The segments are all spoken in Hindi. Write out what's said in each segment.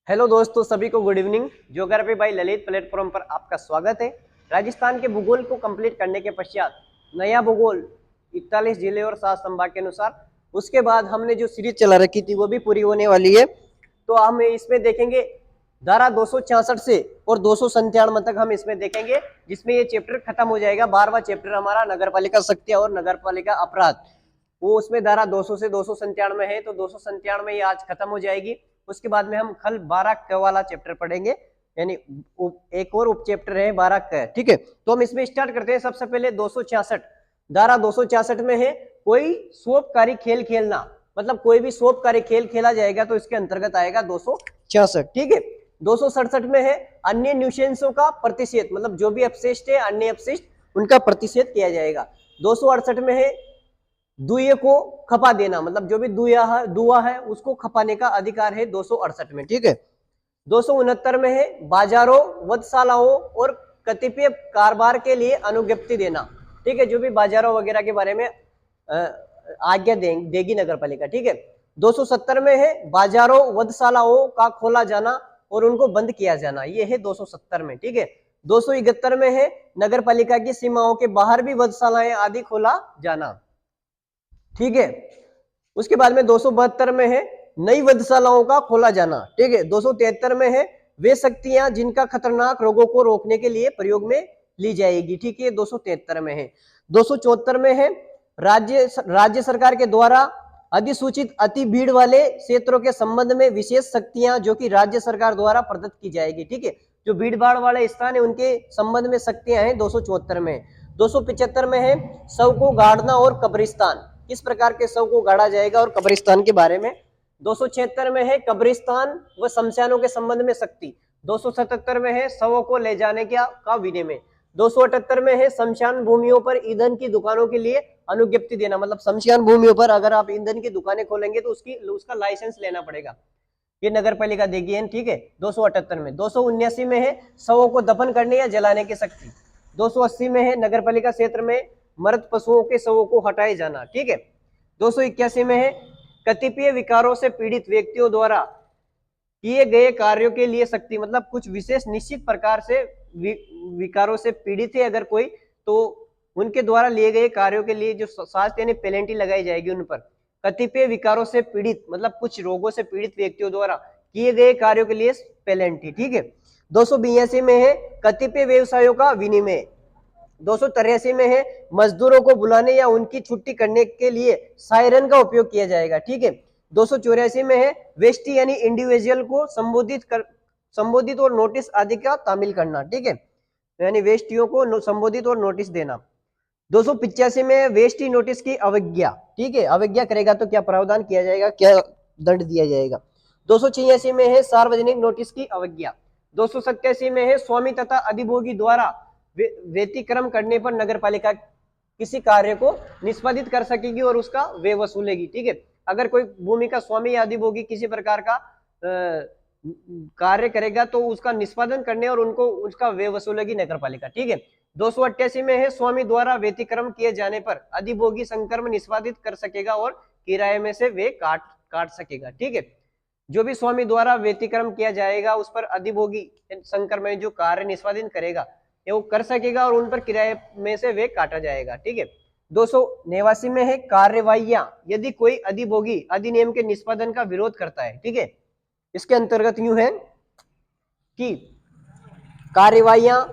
हेलो दोस्तों, सभी को good evening. Geography bye Lalit platform पर आपका स्वागत है। राजस्थान के भूगोल को कंप्लीट करने के पश्चात नया भूगोल 41 जिले और 7 संभाग के अनुसार उसके बाद हमने जो सीरीज चला रखी थी वो भी पूरी होने वाली है। तो हम इसमें देखेंगे धारा 266 से और 297 तक हम इसमें देखेंगे, जिसमें ये चैप्टर खत्म हो जाएगा। 12वां चैप्टर हमारा नगर पालिका शक्तियां और नगर पालिका अपराध, वो उसमें धारा 200 से 297 है। तो 297 ये आज खत्म हो जाएगी। उसके बाद में हम कल 12 क वाला चैप्टर पढ़ेंगे, यानी एक और उप चैप्टर है 12 क। ठीक है, तो हम इसमें स्टार्ट करते हैं। सबसे पहले 266 धारा 266 में है कोई सोपकारी खेल खेलना, मतलब कोई भी सोपकारी खेल खेला जाएगा तो इसके अंतर्गत आएगा 266। ठीक है, 267 में है अन्य न्यूसेंसों का प्रतिषेध, मतलब जो भी अपशिष्ट है, अन्य अपशिष्ट, उनका प्रतिषेध किया जाएगा। 268 में है दुए को खपा देना, मतलब जो भी दुआ है उसको खपाने का अधिकार है 268 में। ठीक है, 269 में है बाजारों, वधशालाओं और कतिपय कारोबार के लिए अनुज्ञप्ति देना। ठीक है, जो भी बाजारों वगैरह के बारे में आज्ञा देगी नगर पालिका। ठीक है, 270 में है बाजारों, वधशालाओं का खोला जाना और उनको बंद किया जाना, ये है 270 में। ठीक है, 271 में है नगर पालिका की सीमाओं के बाहर भी वधशालाएं आदि खोला जाना। ठीक है, उसके बाद में 272 में है नई वधशालाओं का खोला जाना। ठीक है, 273 में है वे शक्तियां जिनका खतरनाक रोगों को रोकने के लिए प्रयोग में ली जाएगी। ठीक है, 273 में है। 274 में है राज्य सरकार के द्वारा अधिसूचित अति भीड़ वाले क्षेत्रों के संबंध में विशेष शक्तियां जो कि राज्य सरकार द्वारा प्रदत्त की जाएगी। ठीक है, जो भीड़ भाड़ वाले स्थान है उनके संबंध में शक्तियां हैं 274 में। 275 में है शव को गाड़ना और कब्रिस्तान, किस प्रकार के शव को गाड़ा जाएगा और कब्रिस्तान के बारे में। 276 में है कब्रिस्तान व शमशानों के संबंध में शक्ति। 277 में है शवों को ले जाने का विनिमय। 278 में है शमशान भूमियों पर ईंधन की दुकानों के लिए अनुज्ञप्ति देना, मतलब शमशान भूमियों पर अगर आप ईंधन की दुकानें खोलेंगे तो उसका लाइसेंस लेना पड़ेगा, ये नगर पालिका देगी है। ठीक है, 278 में। 279 में है शवों को दफन करने या जलाने की शक्ति। 280 में है नगर पालिका क्षेत्र में मृत पशुओं के शवों को हटाए जाना। ठीक है, 281 में है कतिपय विकारों से पीड़ित व्यक्तियों द्वारा किए गए कार्यों के लिए शक्ति, मतलब कुछ विशेष निश्चित प्रकार से विकारों से पीड़ित है अगर कोई, तो उनके द्वारा लिए गए कार्यों के लिए जो शास्ति यानी पेनल्टी लगाई जाएगी उन पर। कतिपय विकारों से पीड़ित मतलब कुछ रोगों से पीड़ित व्यक्तियों द्वारा किए गए कार्यों के लिए पेनल्टी। ठीक है, 282 में है कतिपय व्यवसायों का विनिमय। 283 में है मजदूरों को बुलाने या उनकी छुट्टी करने के लिए सायरन का उपयोग किया जाएगा। ठीक है, 284 में है वेस्टी यानी इंडिविजुअल को संबोधित और नोटिस आदि का तामील करना। ठीक है, यानी वेस्टियों को संबोधित और नोटिस देना। 285 में वेस्टी नोटिस की अवज्ञा। ठीक है, अवज्ञा करेगा तो क्या प्रावधान किया जाएगा, क्या दंड दिया जाएगा। 286 में है सार्वजनिक नोटिस की अवज्ञा। 287 में है स्वामी तथा अधिभोगी द्वारा व्यतिक्रम करने पर नगर पालिका किसी कार्य को निष्पादित कर सकेगी और उसका व्यय वसूलेगी। ठीक है, अगर कोई भूमि का स्वामी या अधिभोगी किसी प्रकार का कार्य करेगा तो उसका निष्पादन करने और उनको उसका व्यय वसूलेगी नगर पालिका। ठीक है, 288 में है स्वामी द्वारा व्यतिक्रम किए जाने पर अधिभोगी संक्रमण निष्पादित कर सकेगा और किराए में से वे काट सकेगा। ठीक है, जो भी स्वामी द्वारा व्यतिक्रम किया जाएगा उस पर अधिभोगी संक्रमण जो कार्य निष्पादित करेगा वो कर सकेगा और उन पर किराए में से वे काटा जाएगा। ठीक है, 289 में है कार्यवाहियां यदि कोई अधिभोगी अधिनियम के निष्पादन का विरोध करता है। ठीक है, इसके अंतर्गत यूं है कि कार्यवाहियां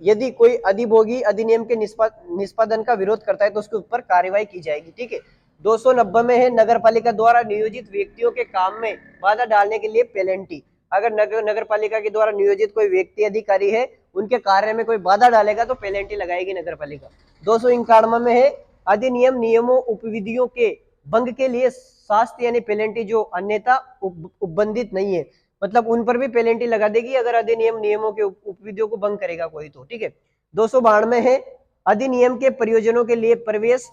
यदि कोई अधिभोगी अधिनियम के निष्पादन का विरोध करता है तो उसके ऊपर कार्यवाही की जाएगी। ठीक है, 290 में है नगर पालिका द्वारा नियोजित व्यक्तियों के काम में बाधा डालने के लिए पेनल्टी। अगर नगर पालिका के द्वारा नियोजित कोई व्यक्ति अधिकारी है उनके कार्य में कोई बाधा डालेगा तो पेनल्टी लगाएगी नगर पालिका। 291 में है अधिनियम नियमों उपविधियों के भंग के लिए शास्ति यानी पेनल्टी जो अन्यथा उपबंधित नहीं है, मतलब उन पर भी पेनल्टी लगा देगी अगर अधिनियम नियमों के उपविधियों को भंग करेगा कोई तो। ठीक है, 292 है अधिनियम के प्रयोजनों के लिए प्रवेश।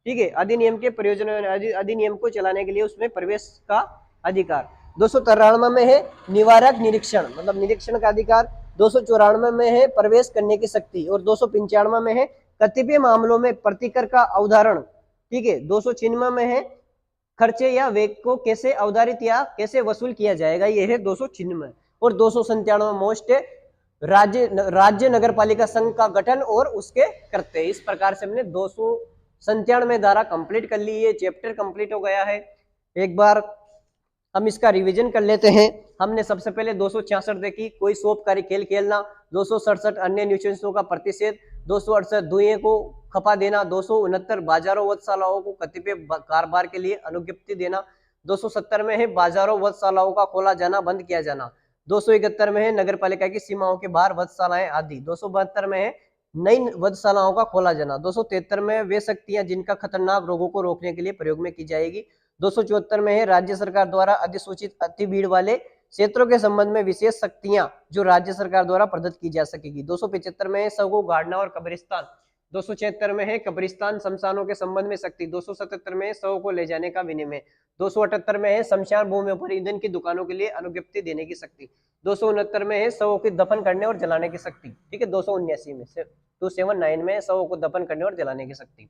ठीक है, अधिनियम के प्रयोजनों अधिनियम को चलाने के लिए उसमें प्रवेश का अधिकार। 293 में है निवारक निरीक्षण, मतलब निरीक्षण का अधिकार। 294 में है प्रवेश करने की शक्ति और 295 में है कतिपय मामलों में प्रतिकर का अवधारण। ठीक है, 296 में है खर्चे या व्यय को कैसे अवधारित या कैसे वसूल किया जाएगा, ये है 296। और 297 मोस्ट है राज्य नगर पालिका संघ का गठन और उसके करते। इस प्रकार से हमने 297 धारा कंप्लीट कर ली, ये चैप्टर कंप्लीट हो गया है। एक बार हम इसका रिवीजन कर लेते हैं। हमने सबसे पहले 266 देखी, कोई सोपकारी खेल खेलना, 267 अन्य न्यूसेंसों का प्रतिषेध, 268 धुएं को खपा देना, 269 बाजारों वधशालाओं को कतिपय कारोबार के लिए अनुज्ञप्ति देना, 270 में है बाजारों वधशालाओं का खोला जाना बंद किया जाना, 271 में है नगर पालिका की सीमाओं के बाहर वधशालाएं आदि, 272 में है नई वधशालाओं का खोला जाना, 273 में वे शक्तियां जिनका खतरनाक रोगों को रोकने के लिए प्रयोग में की जाएगी, 274 में है राज्य सरकार द्वारा अधिसूचित अति भीड़ वाले क्षेत्रों के संबंध में विशेष शक्तियां जो राज्य सरकार द्वारा प्रदत्त की जा सकेगी, 275 में है शव को गाड़ना और कब्रिस्तान, 276 में है कब्रिस्तान शमशानों के संबंध में शक्ति, 277 में है शव को ले जाने का विनिमय, 278 में है शमशान भूमियों पर ईंधन की दुकानों के लिए अनुज्ञप्ति देने की शक्ति, 269 में है शवों की दफन करने और जलाने की शक्ति, ठीक है। 279 में 279 में शवों को दफन करने और जलाने की शक्ति,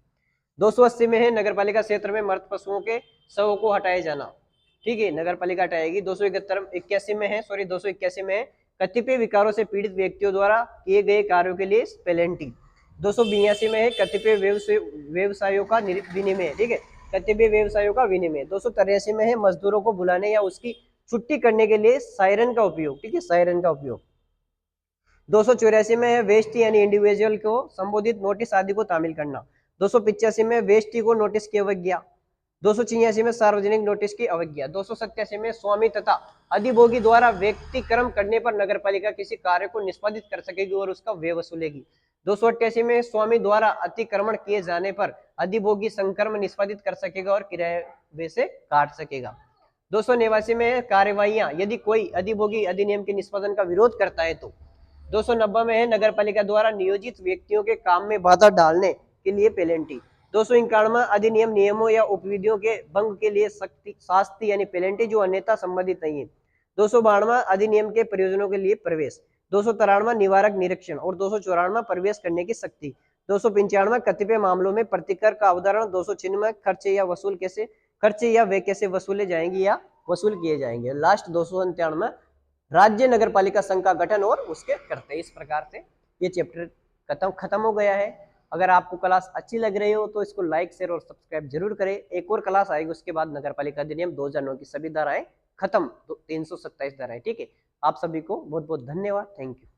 280 में है नगर पालिका क्षेत्र में मृत पशुओं के शवों को हटाए जाना, ठीक है, नगर पालिका हटाएगी। 281 में है 281 में है कतिपय विकारों से पीड़ित व्यक्तियों द्वारा किए गए कार्यों के लिए पेनल्टी, 282 में है कतिपय व्यवसायों का विनिमय, ठीक है, कतिपय व्यवसायों का विनिमय, 283 में है मजदूरों को बुलाने या उसकी छुट्टी करने के लिए सायरन का उपयोग, ठीक है, सायरन का उपयोग, 284 में है वेस्टी यानी इंडिविजुअल को संबोधित नोटिस आदि को तामील करना, 285 में वेस्टी को नोटिस की अवज्ञा, 286 में सार्वजनिक नोटिस की अवज्ञा, 287 में स्वामी तथा अधिभोगी द्वारा व्यक्तिक्रम करने पर नगरपालिका किसी कार्य को निष्पादित कर सकेगी और उसका व्यय वसूलेगी, 288 में स्वामी द्वारा अतिक्रमण किए जाने पर अधिभोगी संक्रमण निष्पादित कर सकेगा और किराए से काट सकेगा, 289 में कार्यवाहियां यदि कोई अधिभोगी अधिनियम के निष्पादन का विरोध करता है तो, 290 में है नगरपालिका द्वारा नियोजित व्यक्तियों के काम में बाधा डालने के लिए पेनल्टी, 291 अधिनियम नियमों या उपविधियों के भंग के लिए शास्ति यानी पेनल्टी जो अन्यथा संबंधित नहीं है, 292 अधिनियम के प्रयोजनों के लिए प्रवेश, 293 निवारक निरीक्षण और 294 प्रवेश करने की शक्ति, 295 कतिपय मामलों में प्रतिकर का अवधारण, 296 खर्चे या वे कैसे वसूले जाएंगे या वसूल किए जाएंगे, लास्ट 297 राज्य नगर पालिका संघ का गठन और उसके करते। इस प्रकार से ये चैप्टर खत्म हो गया है। अगर आपको क्लास अच्छी लग रही हो तो इसको लाइक शेयर और सब्सक्राइब जरूर करें। एक और क्लास आएगी, उसके बाद नगर पालिका अधिनियम 2009 की सभी धाराएं खत्म, 327 धाराएं, ठीक है। आप सभी को बहुत बहुत धन्यवाद, थैंक यू।